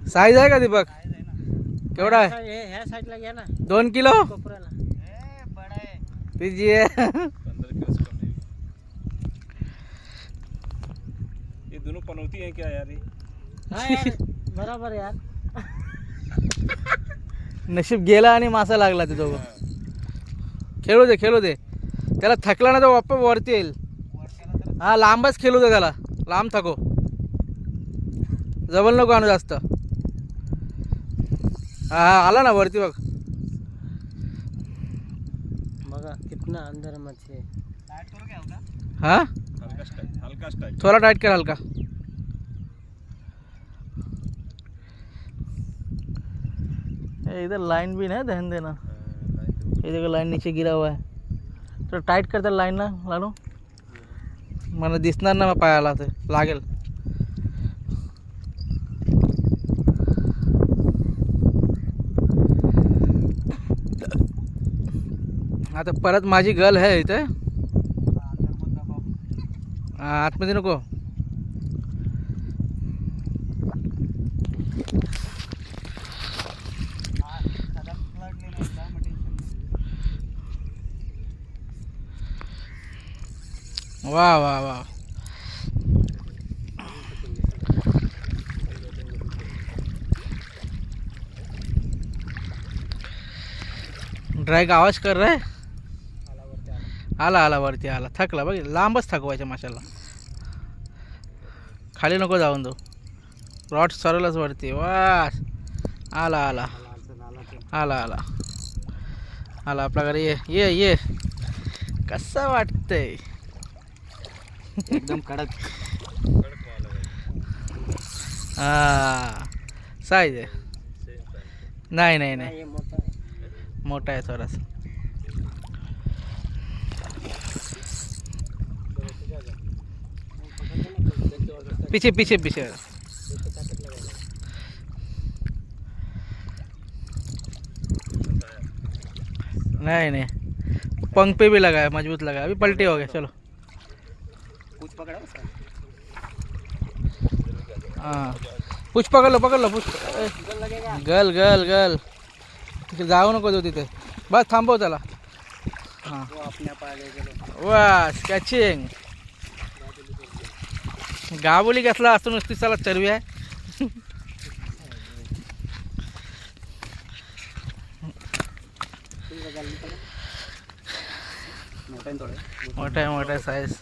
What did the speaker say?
Size आहे का दीपक? केवढा आहे? ह्या साईडला घ्या ना, 2 किलो कोपऱ्याला. तुझी आहे. 15 किलो से कम नहीं। ये दोनों पनौती हैं क्या यार? ये हा यार, बरोबर यार. नशीब गेला आणि मासा लागला ते दोघं. खेळू दे खेळू दे, त्याला थकला ना तर वापस वरती येईल. हा लांबच खेळू दे त्याला, लांब थको, जवळ नको आणू जास्त. हा आला ना वरती बघ. बघा कितना अंदर मच्छी है. हाँ हल्का स्टाइल थोड़ा टाइट कर हल्का. इधर लाइन भी ना ध्यान देना. ये देखो लाइन नीचे गिरा हुआ है, तो टाइट करता लाइन ना लानू, मला दिसणार ना पायाला, ते लागेल. आता परत माझी गल आहे इथे. आतमध्ये नको. वाह वाह वाह. ड्रॅग आवाज कर रे. आला आला वरती आला. थकला बघ, लांबच थकवायच्या माशाला, खाली नको जाऊन दो. रॉड सरळच वरती. वास आला आला आला आला आला आपल्या घरी. ये ये ये. कसं वाटतंय? एकदम कडक. हा साईज आहे. नाही नाही नाही, हे मोठं आहे. मोठा आहे थोडासा. पीछे पीछे पीछे. नहीं नहीं, पंख पे भी लगा है, मजबूत लगा है. अभी पलटी हो गया. चलो कुछ पकड़ा उसका. हाँ पुछ पकड़ लो पुछ. गल लगेगा. गल गल गल. तिथे जाऊ नको देऊ तिथे, बस थांबव त्याला. हां वो अपने आप आ गए. वास कॅचिंग. गाबोली घेतला असतो नुसती, चला चरवी आहे. मोठा आहे साईज.